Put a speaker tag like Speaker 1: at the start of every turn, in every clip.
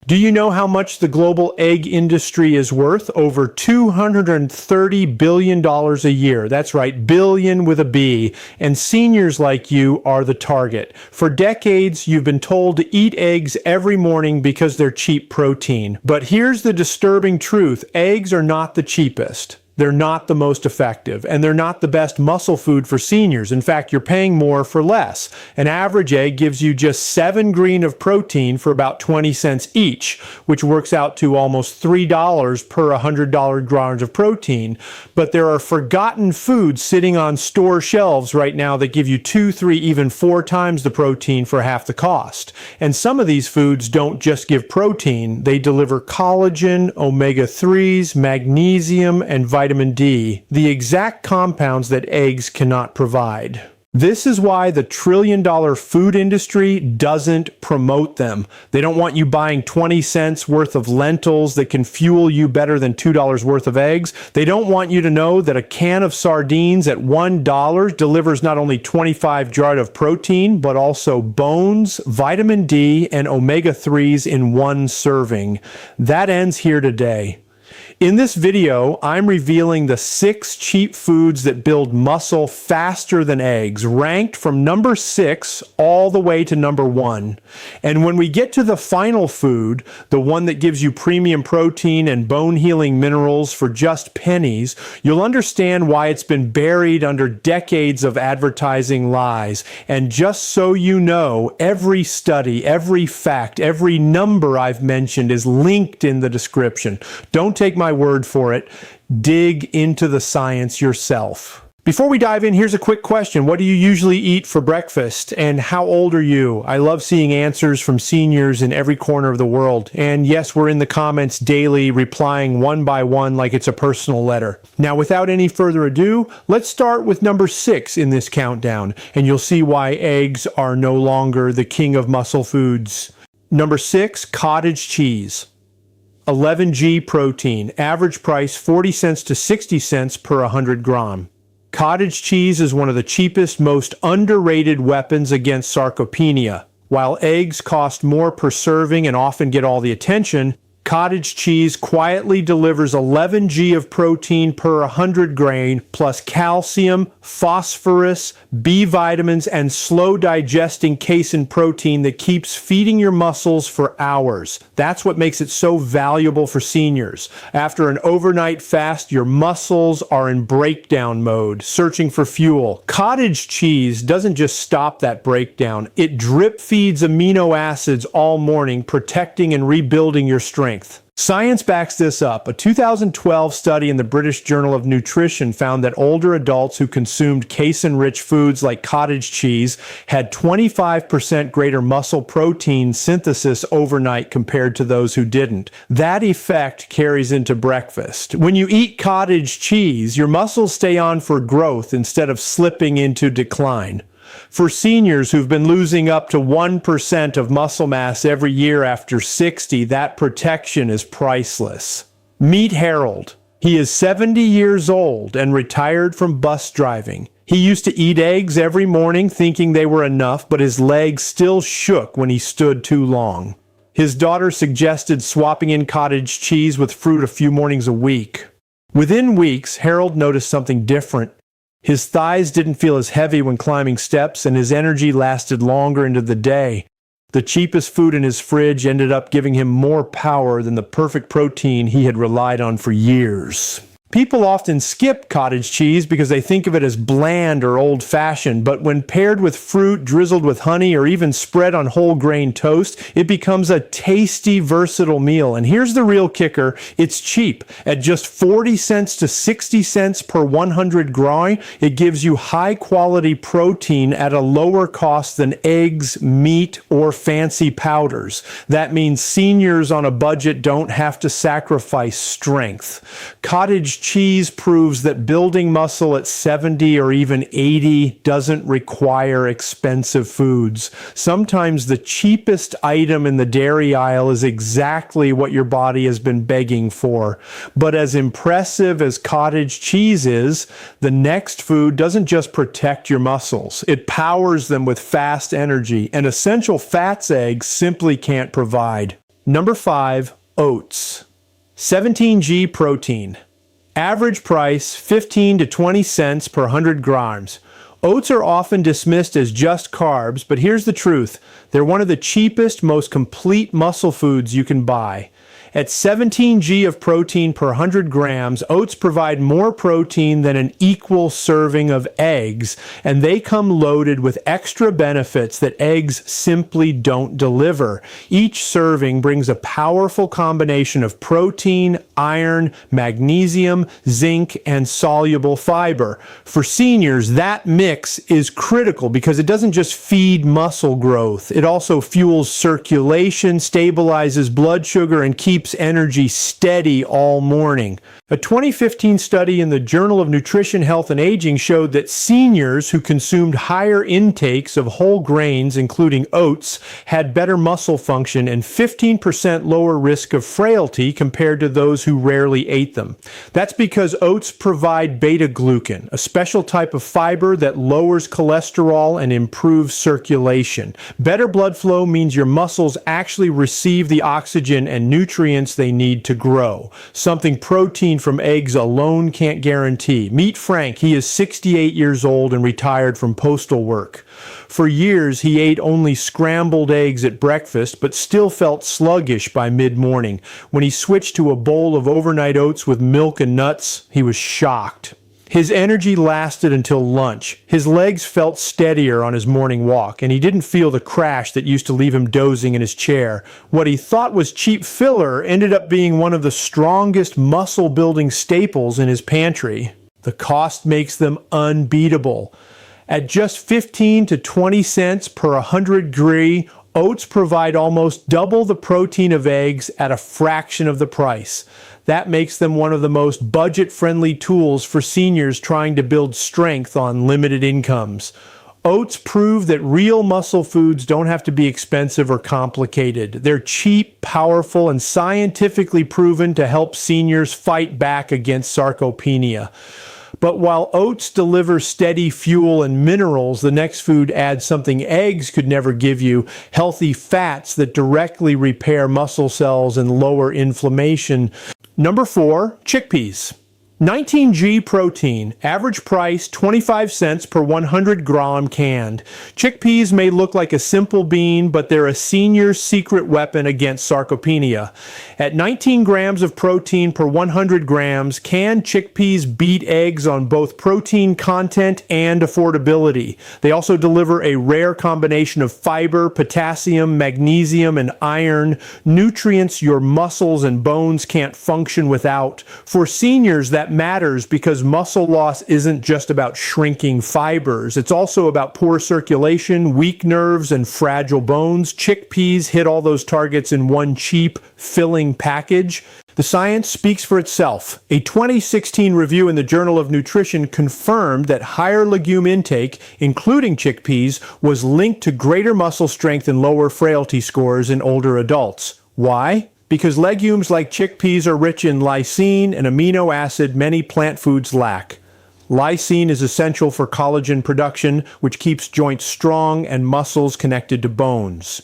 Speaker 1: Do you know how much the global egg industry is worth? Over $230 billion a year. That's right, billion with a B. And seniors like you are the target. For decades, you've been told to eat eggs every morning because they're cheap protein. But here's the disturbing truth. Eggs are not the cheapest. They're not the most effective, and they're not the best muscle food for seniors. In fact, you're paying more for less. An average egg gives you just 7 grams of protein for about 20 cents each, which works out to almost $3 per $100 grams of protein. But there are forgotten foods sitting on store shelves right now that give you 2, 3, even 4 times the protein for half the cost. And some of these foods don't just give protein, they deliver collagen, omega-3s, magnesium, and vitamin D, the exact compounds that eggs cannot provide. This is why the trillion-dollar food industry doesn't promote them. They don't want you buying 20 cents worth of lentils that can fuel you better than $2 worth of eggs. They don't want you to know that a can of sardines at $1 delivers not only 25 grams of protein, but also bones, vitamin D, and omega-3s in one serving. That ends here today. In this video, I'm revealing the 6 cheap foods that build muscle faster than eggs, ranked from number 6 all the way to number 1. And when we get to the final food, the one that gives you premium protein and bone-healing minerals for just pennies, you'll understand why it's been buried under decades of advertising lies. And just so you know, every study, every fact, every number I've mentioned is linked in the description. Don't take my word for it. Dig into the science yourself. Before we dive in, here's a quick question. What do you usually eat for breakfast? And how old are you? I love seeing answers from seniors in every corner of the world. And yes, we're in the comments daily, replying one by one like it's a personal letter. Now, without any further ado, let's start with number 6 in this countdown, and you'll see why eggs are no longer the king of muscle foods. Number 6, cottage cheese. 11 g protein, average price 40 cents to 60 cents per 100 grams. Cottage cheese is one of the cheapest, most underrated weapons against sarcopenia. While eggs cost more per serving and often get all the attention, cottage cheese quietly delivers 11 g of protein per 100 grain, plus calcium, phosphorus, B vitamins, and slow digesting casein protein that keeps feeding your muscles for hours. That's what makes it so valuable for seniors. After an overnight fast, your muscles are in breakdown mode, searching for fuel. Cottage cheese doesn't just stop that breakdown. It drip feeds amino acids all morning, protecting and rebuilding your strength. Science backs this up. A 2012 study in the British Journal of Nutrition found that older adults who consumed casein-rich foods like cottage cheese had 25% greater muscle protein synthesis overnight compared to those who didn't. That effect carries into breakfast. When you eat cottage cheese, your muscles stay on for growth instead of slipping into decline. For seniors who've been losing up to 1% of muscle mass every year after 60, that protection is priceless. Meet Harold. He is 70 years old and retired from bus driving. He used to eat eggs every morning thinking they were enough, but his legs still shook when he stood too long. His daughter suggested swapping in cottage cheese with fruit a few mornings a week. Within weeks, Harold noticed something different. His thighs didn't feel as heavy when climbing steps, and his energy lasted longer into the day. The cheapest food in his fridge ended up giving him more power than the perfect protein he had relied on for years. People often skip cottage cheese because they think of it as bland or old-fashioned, but when paired with fruit, drizzled with honey, or even spread on whole grain toast, it becomes a tasty, versatile meal. And here's the real kicker. It's cheap. At just 40 cents to 60 cents per 100 grams, it gives you high-quality protein at a lower cost than eggs, meat, or fancy powders. That means seniors on a budget don't have to sacrifice strength. Cottage cheese proves that building muscle at 70 or even 80 doesn't require expensive foods. Sometimes the cheapest item in the dairy aisle is exactly what your body has been begging for. But as impressive as cottage cheese is, the next food doesn't just protect your muscles. It powers them with fast energy, and essential fats eggs simply can't provide. Number 5, oats. 17G protein. Average price 15 to 20 cents per 100 grams. Oats are often dismissed as just carbs, but here's the truth. They're one of the cheapest, most complete muscle foods you can buy. At 17G of protein per 100 grams, oats provide more protein than an equal serving of eggs, and they come loaded with extra benefits that eggs simply don't deliver. Each serving brings a powerful combination of protein, iron, magnesium, zinc, and soluble fiber. For seniors, that mix is critical because it doesn't just feed muscle growth. It also fuels circulation, stabilizes blood sugar, and keeps energy steady all morning. A 2015 study in the Journal of Nutrition, Health, and Aging showed that seniors who consumed higher intakes of whole grains, including oats, had better muscle function and 15% lower risk of frailty compared to those who rarely ate them. That's because oats provide beta-glucan, a special type of fiber that lowers cholesterol and improves circulation. Better blood flow means your muscles actually receive the oxygen and nutrients they need to grow, something protein from eggs alone can't guarantee. Meet Frank. He is 68 years old and retired from postal work. For years, he ate only scrambled eggs at breakfast, but still felt sluggish by mid-morning. When he switched to a bowl of overnight oats with milk and nuts, he was shocked. His energy lasted until lunch. His legs felt steadier on his morning walk, and he didn't feel the crash that used to leave him dozing in his chair. What he thought was cheap filler ended up being one of the strongest muscle-building staples in his pantry. The cost makes them unbeatable. At just 15 to 20 cents per 100 gr, oats provide almost double the protein of eggs at a fraction of the price. That makes them one of the most budget-friendly tools for seniors trying to build strength on limited incomes. Oats prove that real muscle foods don't have to be expensive or complicated. They're cheap, powerful, and scientifically proven to help seniors fight back against sarcopenia. But while oats deliver steady fuel and minerals, the next food adds something eggs could never give you: healthy fats that directly repair muscle cells and lower inflammation. Number 4, chickpeas. 19G protein, average price 25 cents per 100 gram canned. Chickpeas may look like a simple bean, but they're a senior's secret weapon against sarcopenia. At 19 grams of protein per 100 grams, canned chickpeas beat eggs on both protein content and affordability. They also deliver a rare combination of fiber, potassium, magnesium, and iron, nutrients your muscles and bones can't function without. For seniors, that matters because muscle loss isn't just about shrinking fibers. It's also about poor circulation, weak nerves, and fragile bones. Chickpeas hit all those targets in one cheap, filling package. The science speaks for itself. A 2016 review in the Journal of Nutrition confirmed that higher legume intake, including chickpeas, was linked to greater muscle strength and lower frailty scores in older adults. Why? Because legumes like chickpeas are rich in lysine, an amino acid many plant foods lack. Lysine is essential for collagen production, which keeps joints strong and muscles connected to bones.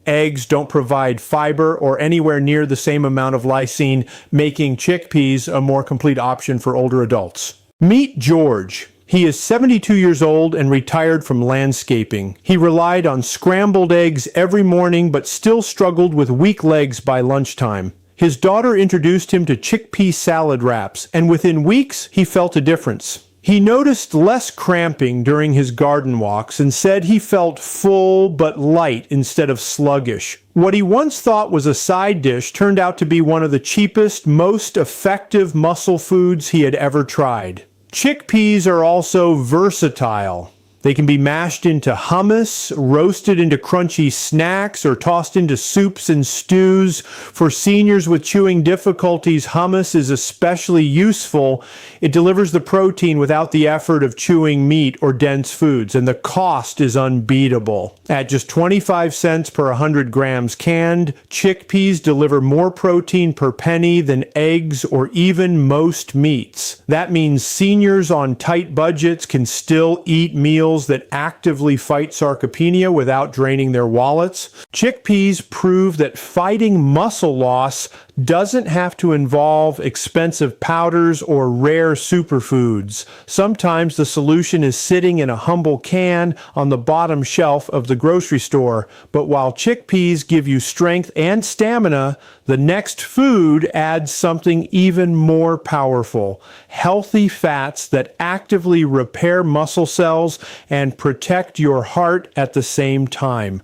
Speaker 1: Eggs don't provide fiber or anywhere near the same amount of lysine, making chickpeas a more complete option for older adults. Meet George. He is 72 years old and retired from landscaping. He relied on scrambled eggs every morning, but still struggled with weak legs by lunchtime. His daughter introduced him to chickpea salad wraps, and within weeks, he felt a difference. He noticed less cramping during his garden walks and said he felt full but light instead of sluggish. What he once thought was a side dish turned out to be one of the cheapest, most effective muscle foods he had ever tried. Chickpeas are also versatile. They can be mashed into hummus, roasted into crunchy snacks, or tossed into soups and stews. For seniors with chewing difficulties, hummus is especially useful. It delivers the protein without the effort of chewing meat or dense foods, and the cost is unbeatable. At just 25 cents per 100 grams canned, chickpeas deliver more protein per penny than eggs or even most meats. That means seniors on tight budgets can still eat meals meals that actively fight sarcopenia without draining their wallets. Chickpeas prove that fighting muscle loss doesn't have to involve expensive powders or rare superfoods. Sometimes the solution is sitting in a humble can on the bottom shelf of the grocery store. But while chickpeas give you strength and stamina, the next food adds something even more powerful: healthy fats that actively repair muscle cells and protect your heart at the same time.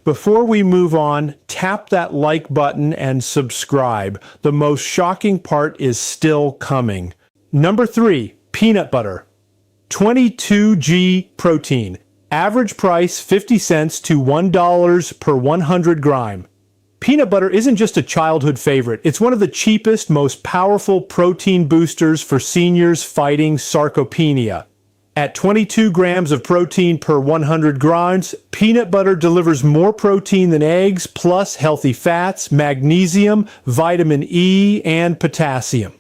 Speaker 1: Before we move on, tap that like button and subscribe. The most shocking part is still coming. Number 3, peanut butter. 22G protein. Average price 50 cents to $1 per 100 gram. Peanut butter isn't just a childhood favorite. It's one of the cheapest, most powerful protein boosters for seniors fighting sarcopenia. At 22 grams of protein per 100 grams, peanut butter delivers more protein than eggs, plus healthy fats, magnesium, vitamin E, and potassium.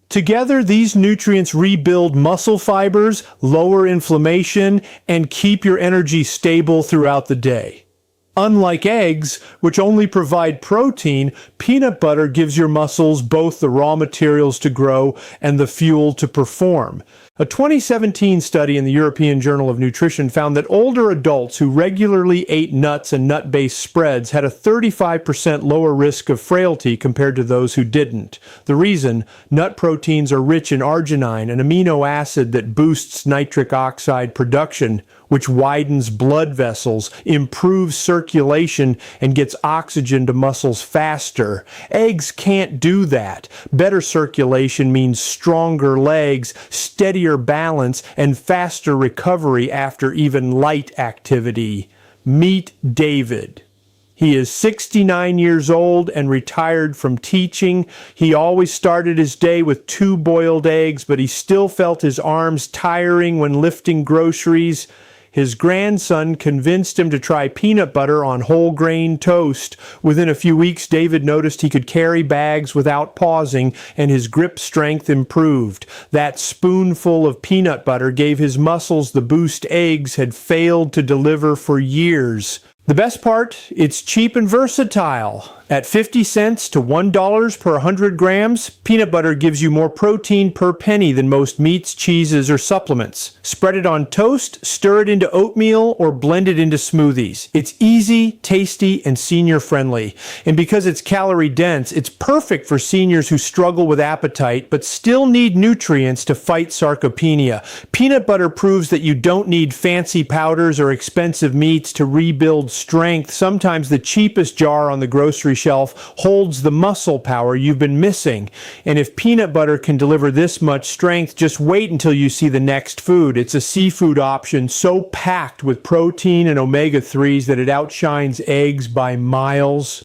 Speaker 1: Together, these nutrients rebuild muscle fibers, lower inflammation, and keep your energy stable throughout the day. Unlike eggs, which only provide protein, peanut butter gives your muscles both the raw materials to grow and the fuel to perform. A 2017 study in the European Journal of Nutrition found that older adults who regularly ate nuts and nut-based spreads had a 35% lower risk of frailty compared to those who didn't. The reason? Nut proteins are rich in arginine, an amino acid that boosts nitric oxide production, which widens blood vessels, improves circulation, and gets oxygen to muscles faster. Eggs can't do that. Better circulation means stronger legs, steadier balance, and faster recovery after even light activity. Meet David. He is 69 years old and retired from teaching. He always started his day with 2 boiled eggs, but he still felt his arms tiring when lifting groceries. His grandson convinced him to try peanut butter on whole grain toast. Within a few weeks, David noticed he could carry bags without pausing, and his grip strength improved. That spoonful of peanut butter gave his muscles the boost eggs had failed to deliver for years. The best part, it's cheap and versatile. At 50 cents to $1 per 100 grams, peanut butter gives you more protein per penny than most meats, cheeses, or supplements. Spread it on toast, stir it into oatmeal, or blend it into smoothies. It's easy, tasty, and senior-friendly. And because it's calorie-dense, it's perfect for seniors who struggle with appetite but still need nutrients to fight sarcopenia. Peanut butter proves that you don't need fancy powders or expensive meats to rebuild strength. Sometimes the cheapest jar on the grocery shelf holds the muscle power you've been missing. And if peanut butter can deliver this much strength, just wait until you see the next food. It's a seafood option so packed with protein and omega-3s that it outshines eggs by miles.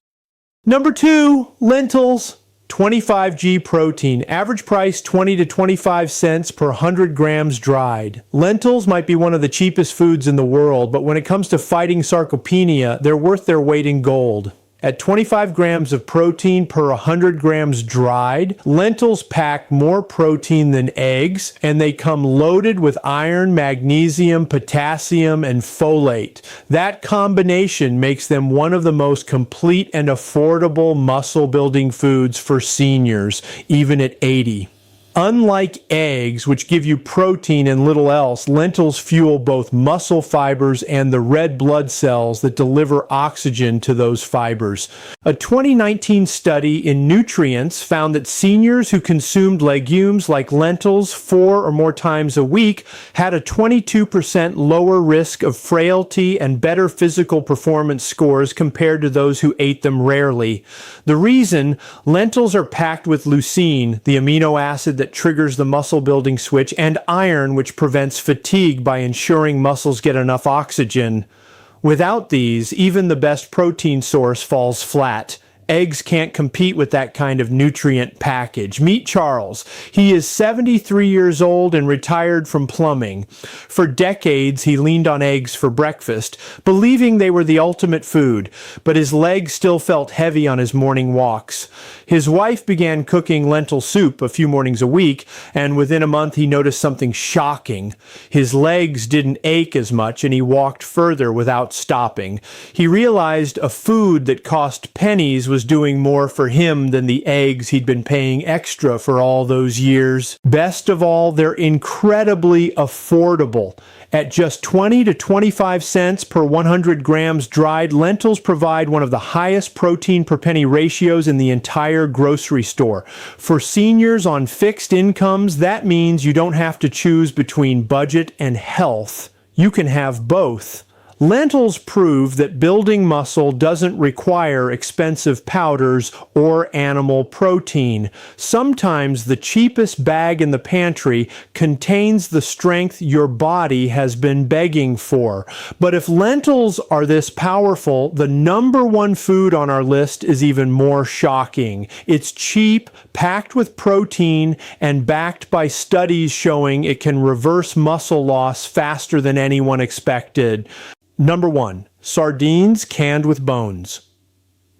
Speaker 1: Number 2, lentils. 25G protein. Average price 20 to 25 cents per 100 grams dried. Lentils might be one of the cheapest foods in the world, but when it comes to fighting sarcopenia, they're worth their weight in gold. At 25 grams of protein per 100 grams dried, lentils pack more protein than eggs, and they come loaded with iron, magnesium, potassium, and folate. That combination makes them one of the most complete and affordable muscle-building foods for seniors, even at 80. Unlike eggs, which give you protein and little else, lentils fuel both muscle fibers and the red blood cells that deliver oxygen to those fibers. A 2019 study in Nutrients found that seniors who consumed legumes like lentils 4 or more times a week had a 22% lower risk of frailty and better physical performance scores compared to those who ate them rarely. The reason? Lentils are packed with leucine, the amino acid that triggers the muscle building switch, and iron, which prevents fatigue by ensuring muscles get enough oxygen. Without these, even the best protein source falls flat. Eggs can't compete with that kind of nutrient package. Meet Charles. He is 73 years old and retired from plumbing. For decades, he leaned on eggs for breakfast, believing they were the ultimate food, but his legs still felt heavy on his morning walks. His wife began cooking lentil soup a few mornings a week, and within a month he noticed something shocking. His legs didn't ache as much, and he walked further without stopping. He realized a food that cost pennies was doing more for him than the eggs he'd been paying extra for all those years. Best of all, they're incredibly affordable. At just 20 to 25 cents per 100 grams dried, lentils provide one of the highest protein per penny ratios in the entire grocery store. For seniors on fixed incomes, that means you don't have to choose between budget and health. You can have both. Lentils prove that building muscle doesn't require expensive powders or animal protein. Sometimes the cheapest bag in the pantry contains the strength your body has been begging for. But if lentils are this powerful, the number one food on our list is even more shocking. It's cheap, packed with protein, and backed by studies showing it can reverse muscle loss faster than anyone expected. Number 1, sardines canned with bones.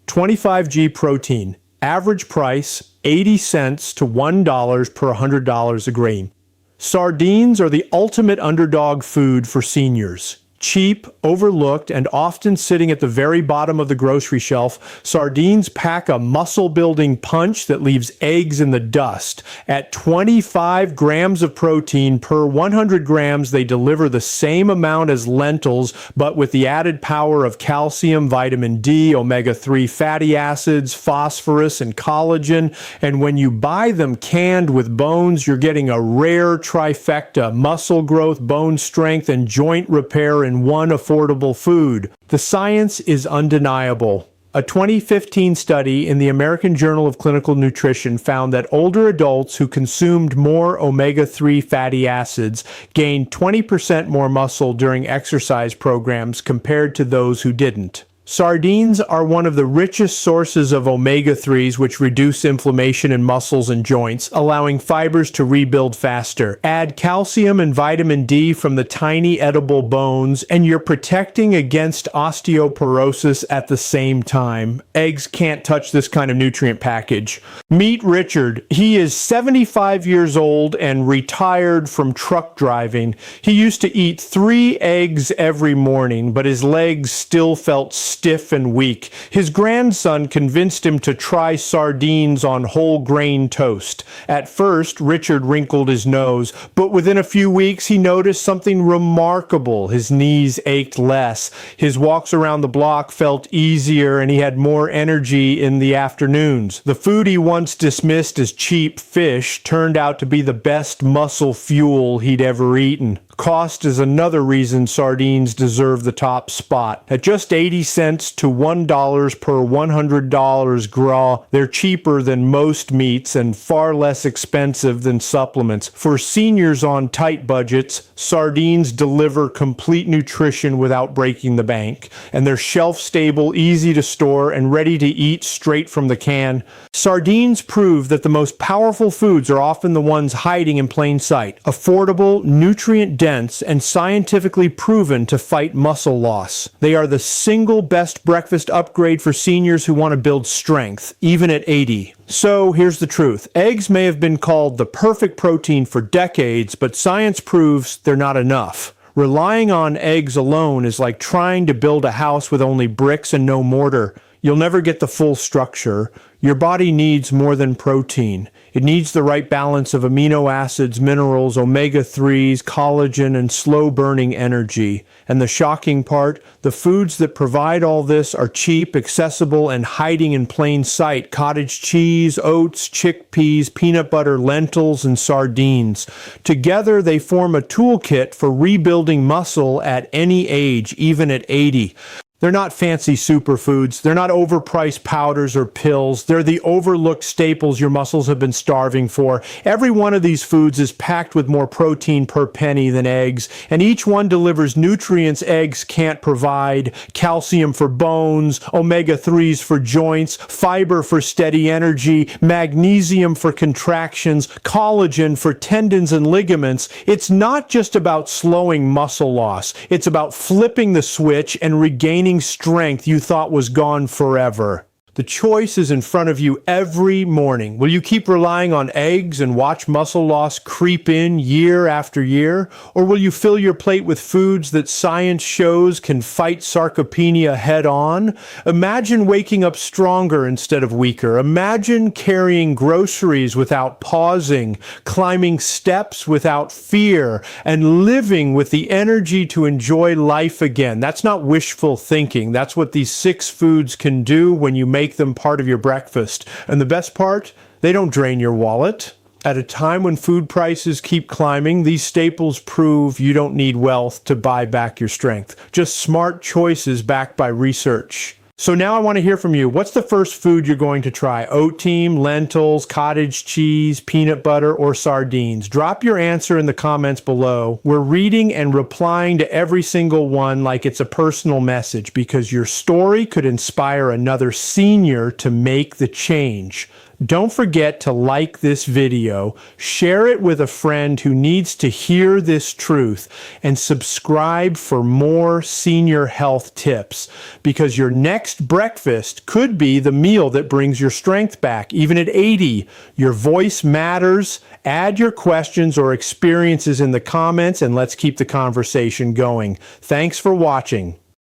Speaker 1: 25g protein. Average price, 80 cents to $1 per $100 a grain. Sardines are the ultimate underdog food for seniors. Cheap, overlooked, and often sitting at the very bottom of the grocery shelf, sardines pack a muscle-building punch that leaves eggs in the dust. At 25 grams of protein per 100 grams, they deliver the same amount as lentils, but with the added power of calcium, vitamin D, omega-3 fatty acids, phosphorus, and collagen. And when you buy them canned with bones, you're getting a rare trifecta: muscle growth, bone strength, and joint repair in one affordable food. The science is undeniable. A 2015 study in the American Journal of Clinical Nutrition found that older adults who consumed more omega-3 fatty acids gained 20% more muscle during exercise programs compared to those who didn't. Sardines are one of the richest sources of omega-3s, which reduce inflammation in muscles and joints, allowing fibers to rebuild faster. Add calcium and vitamin D from the tiny edible bones, and you're protecting against osteoporosis at the same time. Eggs can't touch this kind of nutrient package. Meet Richard. He is 75 years old and retired from truck driving. He used to eat 3 eggs every morning, but his legs still felt stiff and weak. His grandson convinced him to try sardines on whole grain toast. At first, Richard wrinkled his nose, but within a few weeks he noticed something remarkable. His knees ached less. His walks around the block felt easier, and he had more energy in the afternoons. The food he once dismissed as cheap fish turned out to be the best muscle fuel he'd ever eaten. Cost is another reason sardines deserve the top spot. At just 80 cents to $1 per $100 gras, they're cheaper than most meats and far less expensive than supplements. For seniors on tight budgets, sardines deliver complete nutrition without breaking the bank. And they're shelf-stable, easy to store, and ready to eat straight from the can. Sardines prove that the most powerful foods are often the ones hiding in plain sight. Affordable, nutrient-dense, and scientifically proven to fight muscle loss. They are the single best breakfast upgrade for seniors who want to build strength, even at 80. So here's the truth. Eggs may have been called the perfect protein for decades, but science proves they're not enough. Relying on eggs alone is like trying to build a house with only bricks and no mortar. You'll never get the full structure. Your body needs more than protein. It needs the right balance of amino acids, minerals, omega-3s, collagen, and slow-burning energy. And the shocking part, the foods that provide all this are cheap, accessible, and hiding in plain sight. Cottage cheese, oats, chickpeas, peanut butter, lentils, and sardines. Together, they form a toolkit for rebuilding muscle at any age, even at 80. They're not fancy superfoods. They're not overpriced powders or pills. They're the overlooked staples your muscles have been starving for. Every one of these foods is packed with more protein per penny than eggs, and each one delivers nutrients eggs can't provide: calcium for bones, omega-3s for joints, fiber for steady energy, magnesium for contractions, collagen for tendons and ligaments. It's not just about slowing muscle loss. It's about flipping the switch and regaining strength you thought was gone forever. The choice is in front of you every morning. Will you keep relying on eggs and watch muscle loss creep in year after year? Or will you fill your plate with foods that science shows can fight sarcopenia head on? Imagine waking up stronger instead of weaker. Imagine carrying groceries without pausing, climbing steps without fear, and living with the energy to enjoy life again. That's not wishful thinking. That's what these 6 foods can do when you make them part of your breakfast. And the best part, they don't drain your wallet. At a time when food prices keep climbing, these staples prove you don't need wealth to buy back your strength. Just smart choices backed by research. So now I want to hear from you. What's the first food you're going to try? Oat team, lentils, cottage cheese, peanut butter, or sardines? Drop your answer in the comments below. We're reading and replying to every single one like it's a personal message, because your story could inspire another senior to make the change. Don't forget to like this video, share it with a friend who needs to hear this truth, and subscribe for more senior health tips, because your next breakfast could be the meal that brings your strength back, even at 80. Your voice matters. Add your questions or experiences in the comments, and let's keep the conversation going. Thanks for watching.